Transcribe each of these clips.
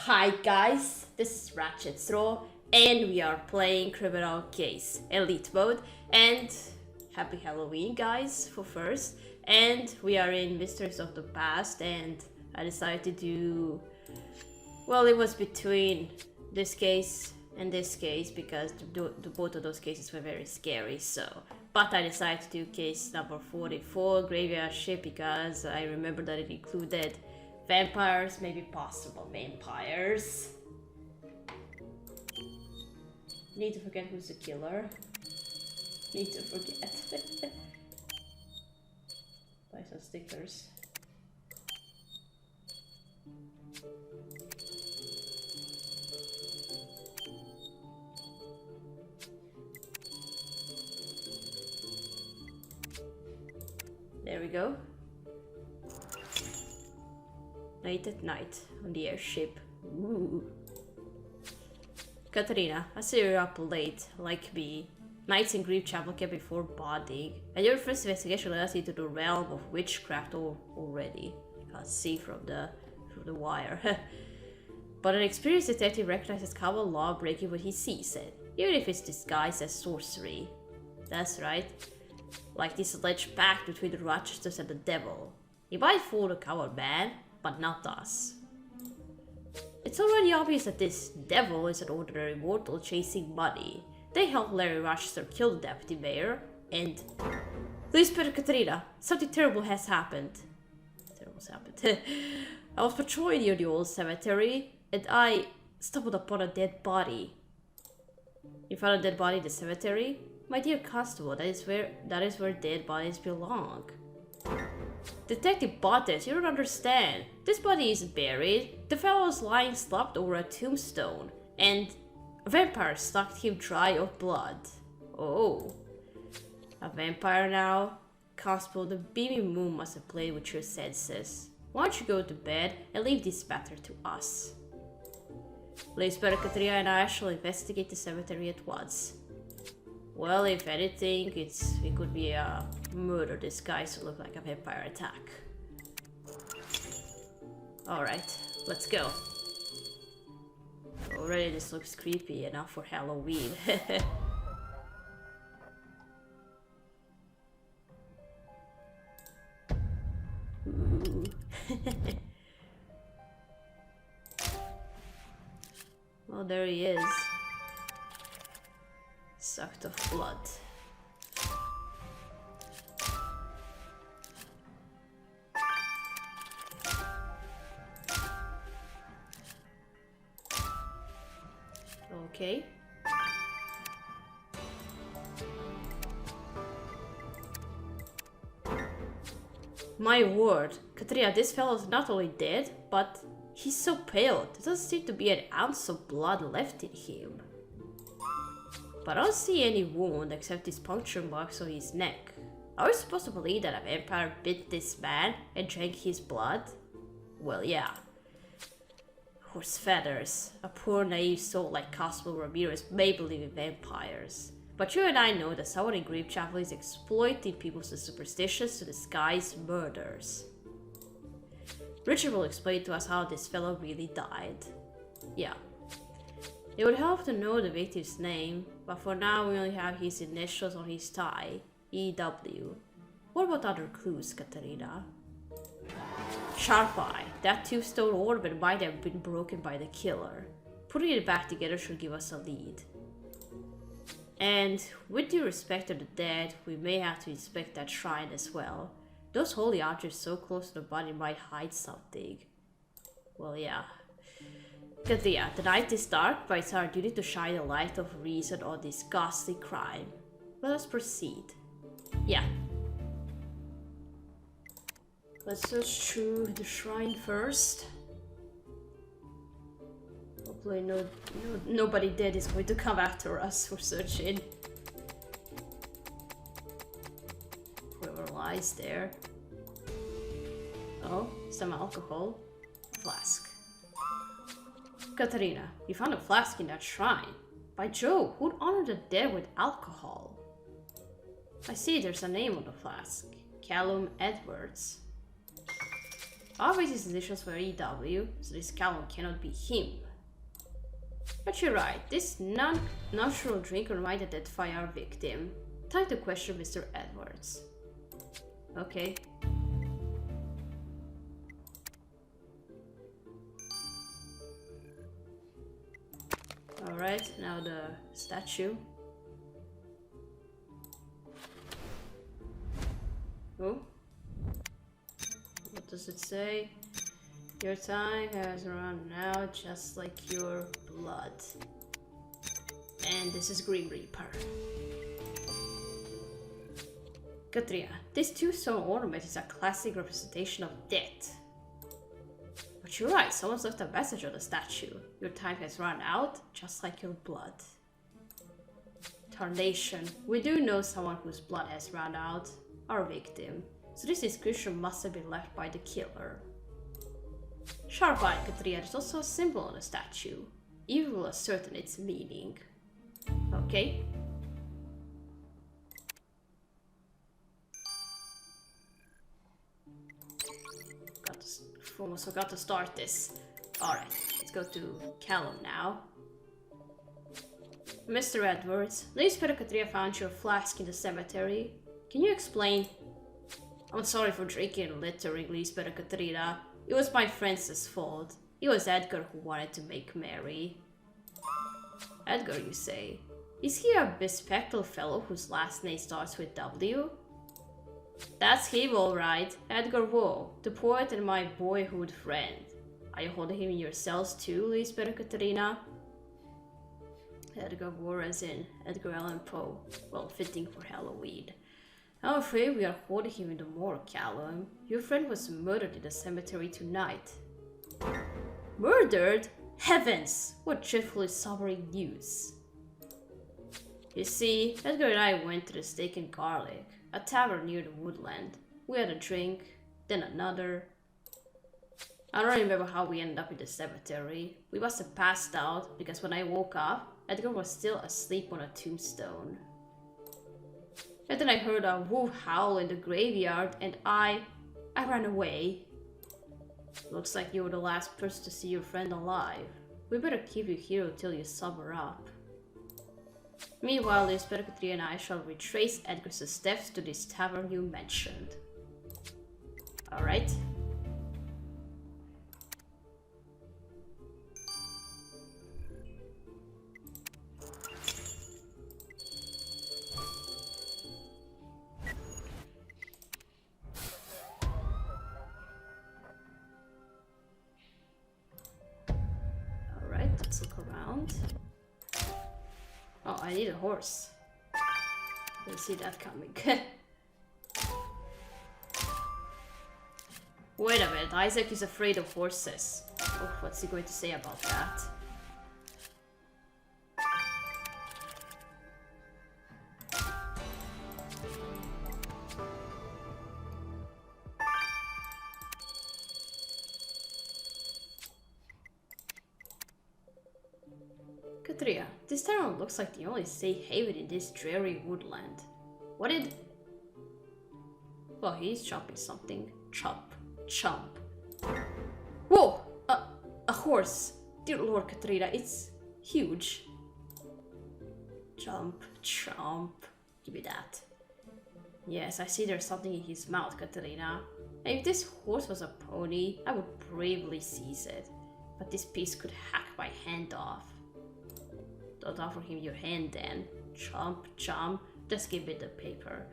Hi guys, this is Ratchet Throw and we are playing Criminal Case Elite Mode and happy Halloween guys for first, and we are in Mysteries of the Past and I decided to do, well, it was between this case and this case because both of those cases were very scary, but I decided to do case number 44, Graveyard Ship, because I remember that it included vampires, maybe possible vampires. Need to forget who's the killer. Need to forget. Buy some stickers. There we go. Late at night on the airship. Ooh. Katarina, I see you're up late, like me. Nights in Grief Chapel kept before bodying, and your first investigation led us into the realm of witchcraft already. You can't see from the wire. But an experienced detective recognizes common law breaking what he sees it, even if it's disguised as sorcery. That's right. Like this alleged pact between the Rochesters and the devil. He might fool the coward man, but not us. It's already obvious that this devil is an ordinary mortal chasing money. They helped Larry Rochester kill the deputy mayor, and... Please, Peter Katrina, something terrible has happened. Terrible's happened. I was patrolling near the old cemetery, and I stumbled upon a dead body. You found a dead body in the cemetery? My dear constable, that is where dead bodies belong. Detective Bottas, you don't understand. This body isn't buried. The fellow is lying slumped over a tombstone, and a vampire sucked him dry of blood. Oh. A vampire now? Constable, the beaming moon must have played with your senses. Why don't you go to bed and leave this matter to us? Please, Peter Katrina and I shall investigate the cemetery at once. Well, if anything, it could be a murder disguised to look like a vampire attack. Alright, let's go. Already this looks creepy enough for Halloween. Ooh. Well, there he is. Sucked of blood. Okay. My word, Katrina, this fellow's not only dead, but he's so pale. There doesn't seem to be an ounce of blood left in him. But I don't see any wound except these puncture marks on his neck. Are we supposed to believe that a vampire bit this man and drank his blood? Well, yeah. Horse feathers. A poor naive soul like Constable Ramirez may believe in vampires. But you and I know that someone in Grief Chapel is exploiting people's superstitions to disguise murders. Richard will explain to us how this fellow really died. Yeah. It would help to know the victim's name, but for now we only have his initials on his tie, EW. What about other clues, Katarina? Sharp Eye. That tombstone ornament might have been broken by the killer. Putting it back together should give us a lead. And with due respect to the dead, we may have to inspect that shrine as well. Those holy objects so close to the body might hide something. Well, yeah. Katia, the night is dark, but it's our duty to shine a light of reason on this ghastly crime. Let us proceed. Yeah. Let's search through the shrine first. Hopefully nobody dead is going to come after us for searching. Whoever lies there. Oh, some alcohol. A flask. Katarina, you found a flask in that shrine. By Jove, who'd honor the dead with alcohol? I see there's a name on the flask. Callum Edwards. Always his initials were EW, so this Callum cannot be him. But you're right, this non-natural drinker might identify our victim. Time to question Mr. Edwards. Okay. Alright, now the statue. Oh. What does it say? Your time has run out just like your blood. And this is Grim Reaper. Katria, this two-stone ornament is a classic representation of death. But you're right, someone's left a message on the statue. Your time has run out, just like your blood. Tarnation, we do know someone whose blood has run out, our victim. So this inscription must have been left by the killer. Sharp-eyed Katria, there's also a symbol on the statue. You will ascertain its meaning. Okay. Almost forgot to start this. Alright, let's go to Callum now. Mr. Edwards, Newspaper Katria found your flask in the cemetery. Can you explain? I'm sorry for drinking and littering, Newspaper Katrina. It was my friend's fault. It was Edgar who wanted to make merry. Edgar, you say? Is he a bespectacled fellow whose last name starts with W? That's him, alright. Edgar Waugh, the poet and my boyhood friend. Are you holding him in your cells too, Lisbeth Katerina? Edgar Waugh as in Edgar Allan Poe. Well, fitting for Halloween. I'm afraid we are holding him in the morgue, Callum. Your friend was murdered in the cemetery tonight. Murdered? Heavens! What dreadfully sobering news. You see, Edgar and I went to the Steak and Garlic, a tavern near the woodland. We had a drink, then another. I don't remember how we ended up in the cemetery. We must have passed out, because when I woke up, Edgar was still asleep on a tombstone. And then I heard a wolf howl in the graveyard, and I ran away. Looks like you were the last person to see your friend alive. We better keep you here until you sober up. Meanwhile, Lisbeth, Katria, and I shall retrace Edgar's steps to this tavern you mentioned. Alright. Alright, let's look around. Oh, I need a horse. Didn't see that coming. Wait a minute, Isaac is afraid of horses. Oh, what's he going to say about that? Katria, this town looks like the only safe haven in this dreary woodland. What did... Well, he's chopping something. Chop. Chomp. Whoa! A horse! Dear Lord, Katrina, it's huge. Chomp. Chomp. Give me that. Yes, I see there's something in his mouth, Katrina. And if this horse was a pony, I would bravely seize it. But this piece could hack my hand off. Don't offer him your hand then. Chomp, chomp. Just give me the paper.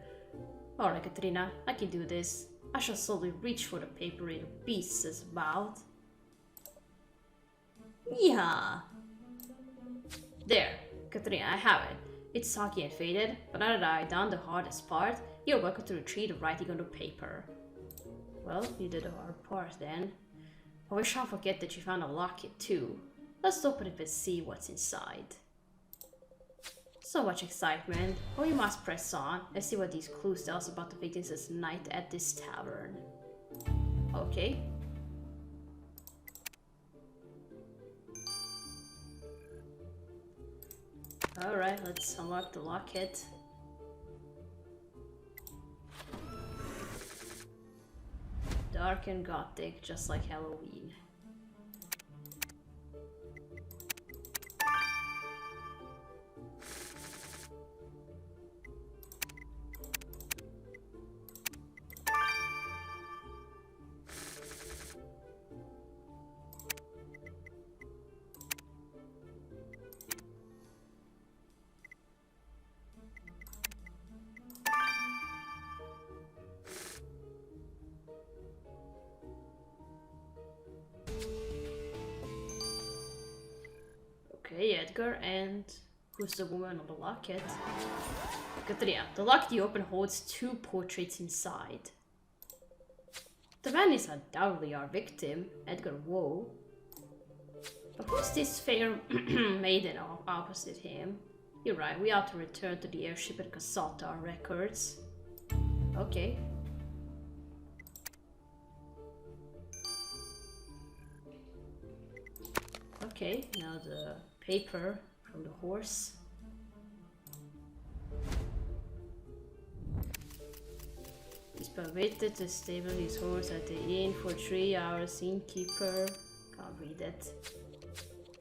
Alright, Katrina, I can do this. I shall slowly reach for the paper in the beast's mouth. Yeah. There, Katrina, I have it. It's soggy and faded, but now that I've done the hardest part, you're welcome to retrieve the writing on the paper. Well, you did the hard part then. I wish I'll forget that you found a locket too. Let's open it and see what's inside. So much excitement, but we must press on and see what these clues tell us about the victims' night at this tavern. Okay. Alright, let's unlock the locket. The dark and gothic, just like Halloween. Okay, Edgar, and who's the woman on the locket? Katrina, the locket you open holds 2 portraits inside. The man is undoubtedly our victim, Edgar Woe. But who's this fair maiden opposite him? You're right, we ought to return to the airship and consult our records. Okay. Okay, now the paper from the horse. He's permitted to stable his horse at the inn for 3 hours. Innkeeper. Can't read it.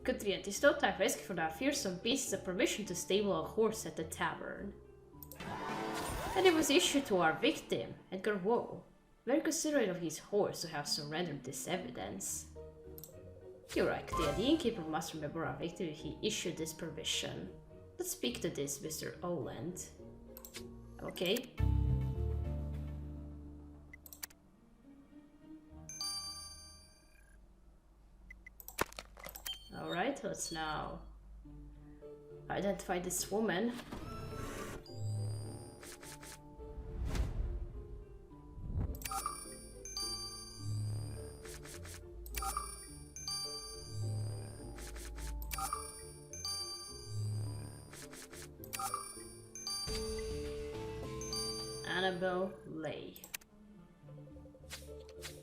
Katrina, this note I've rescued from our fearsome beasts a permission to stable a horse at the tavern. And it was issued to our victim, Edgar Woe. Very considerate of his horse to have surrendered this evidence. You're right, Katrina. The innkeeper must remember our victim if he issued this permission. Let's speak to this Mr. Oland. Okay. Alright, let's now identify this woman. Annabelle Lay.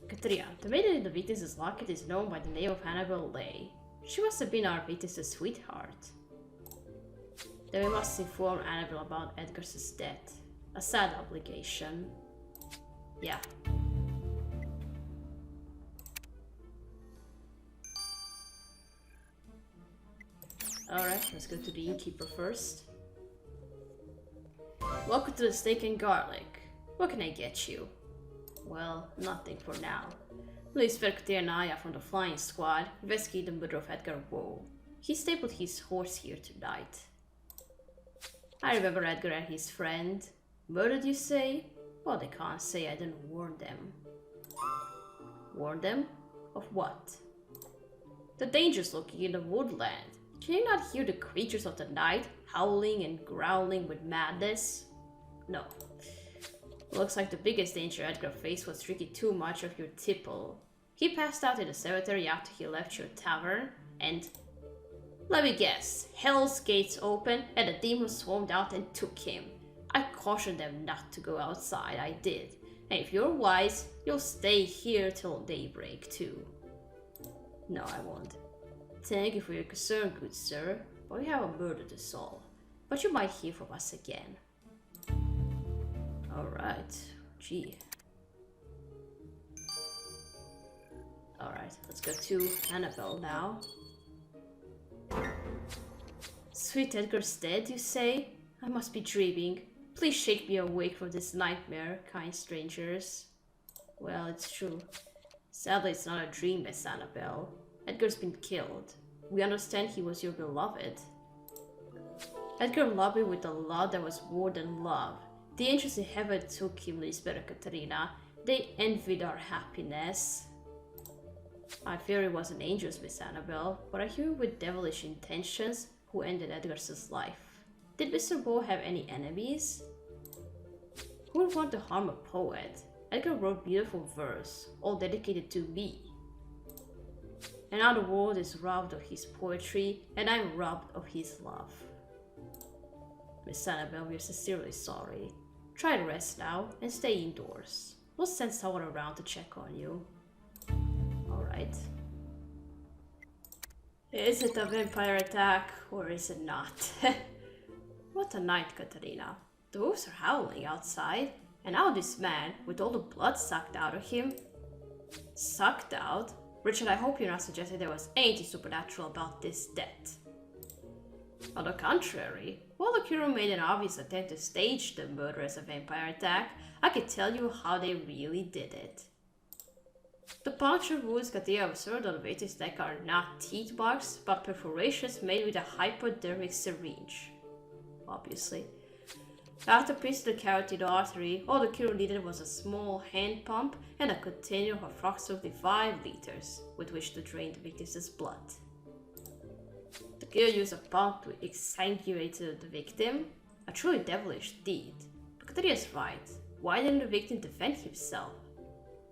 Katrina, the maiden in the victim's locket is known by the name of Annabelle Lay. She must have been our victim's sweetheart. Then we must inform Annabelle about Edgar's death. A sad obligation. Yeah. Alright, let's go to the innkeeper first. Welcome to the Steak and Garlic. What can I get you? Well, nothing for now. Lisbeth and I are from the flying squad, investigating the murder of Edgar Woe. He stabled his horse here tonight. I remember Edgar and his friend. Murdered, you say? Well, they can't say I didn't warn them. Warn them? Of what? The dangers lurking in the woodland. Can you not hear the creatures of the night howling and growling with madness? No. Looks like the biggest danger Edgar faced was drinking too much of your tipple. He passed out in the cemetery after he left your tavern, and... let me guess, Hell's gates opened and the demons swarmed out and took him. I cautioned them not to go outside, I did. And if you're wise, you'll stay here till daybreak too. No, I won't. Thank you for your concern, good sir, but we have a murder to solve. But you might hear from us again. Alright, gee. Alright, let's go to Annabelle now. Sweet Edgar's dead, you say? I must be dreaming. Please shake me awake from this nightmare, kind strangers. Well, it's true. Sadly, it's not a dream, Miss Annabelle. Edgar's been killed. We understand he was your beloved. Edgar loved me with a love that was more than love. The angels in heaven took him, Lisbeth and Katarina. They envied our happiness. I fear it wasn't angels, Miss Annabelle, but a human with devilish intentions who ended Edgar's life. Did Mr. Woe have any enemies? Who would want to harm a poet? Edgar wrote beautiful verse, all dedicated to me. And now the world is robbed of his poetry, and I'm robbed of his love. Miss Annabelle, we are sincerely sorry. Try to rest now, and stay indoors. We'll send someone around to check on you. Alright. Is it a vampire attack, or is it not? What a night, Katarina. The wolves are howling outside, and now this man, with all the blood sucked out of him. Sucked out? Richard, I hope you're not suggesting there was anything supernatural about this death. On the contrary, while the Kuro made an obvious attempt to stage the murder as a vampire attack, I can tell you how they really did it. The puncture wounds Katia observed on the victim's neck are not teeth marks, but perforations made with a hypodermic syringe. Obviously. After piercing the carotid artery, all the Kuro needed was a small hand pump and a container of approximately 5 liters with which to drain the victim's blood. The killer used a pump to exsanguinate the victim, a truly devilish deed. But Kateria's right. Why didn't the victim defend himself?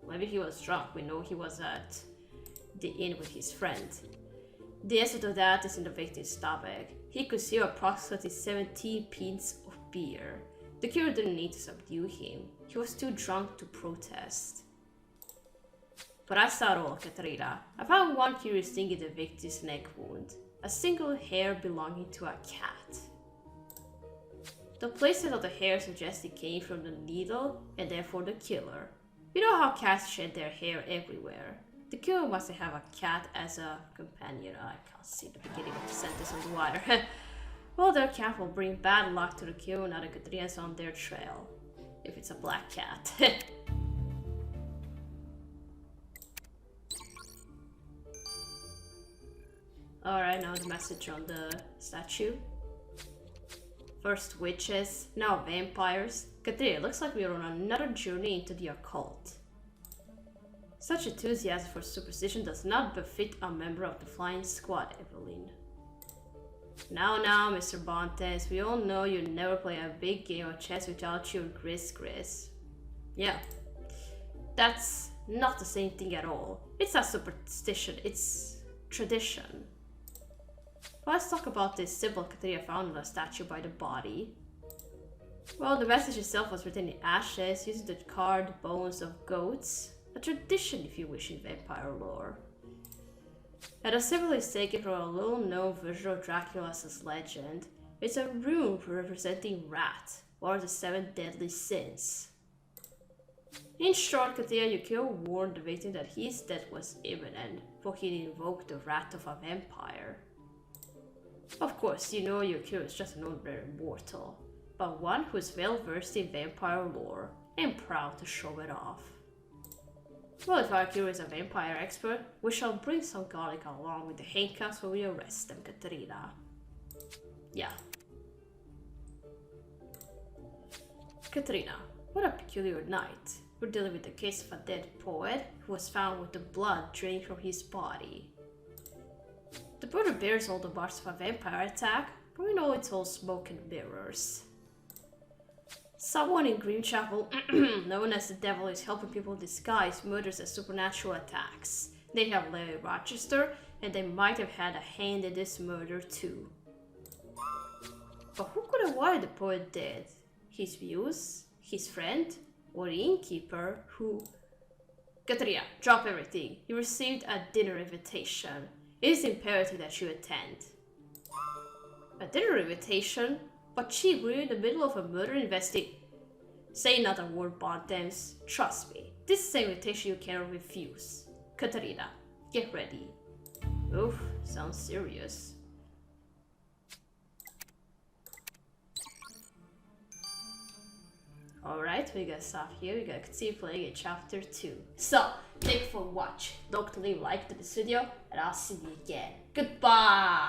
Maybe he was drunk. We know he was at the inn with his friend. The answer to that is in the victim's stomach. He consumed approximately 17 pints of beer. The killer didn't need to subdue him. He was too drunk to protest. But that's not all, Katerina. I found one curious thing in the victim's neck wound. A single hair belonging to a cat. The placement of the hair suggests it came from the needle and therefore the killer. You know how cats shed their hair everywhere. The killer must have a cat as a companion. I can't see the beginning of the sentence on the wire. Well, their cat will bring bad luck to the killer now that Katria's on their trail. If it's a black cat. Alright, now the message on the statue. First witches, now vampires. Katria, looks like we are on another journey into the occult. Such enthusiasm for superstition does not befit a member of the flying squad, Evelyn. Now, Mr. Bontes, we all know you never play a big game of chess without your Gris. Yeah, that's not the same thing at all. It's not superstition, it's tradition. Let's talk about this symbol Kateria found on the statue by the body. Well, the message itself was written in ashes using the carved bones of goats. A tradition, if you wish, in vampire lore. And the symbol is taken from a little-known version of Dracula's legend. It's a rune representing Rat, or the 7 deadly sins. In short, Katia Yukio warned the victim that his death was imminent, for he invoked the wrath of a vampire. Of course, you know Yukio is just an ordinary mortal, but one who is well versed in vampire lore and proud to show it off. Well, if Yukio is a vampire expert, we shall bring some garlic along with the handcuffs when we arrest them, Katerina. Yeah. Katerina, what a peculiar night. We're dealing with the case of a dead poet who was found with the blood draining from his body. The murder bears all the marks of a vampire attack, but we know it's all smoke and mirrors. Someone in Greenchapel, known as the Devil, is helping people disguise murders as supernatural attacks. They have Larry Rochester, and they might have had a hand in this murder too. But who could have wanted the poet dead? His muse? His friend? Or the innkeeper who... Katerina, drop everything. You received a dinner invitation. It is imperative that you attend. A dinner invitation? But gee, we're in the middle of a murder investigation. Say not a word, Bontemps. Trust me, this is an invitation you cannot refuse. Katerina, get ready. Oof, sounds serious. Alright, we gotta stop here. We gotta continue playing in chapter 2. So, thank you for watching. Don't leave a like to this video, and I'll see you again. Goodbye!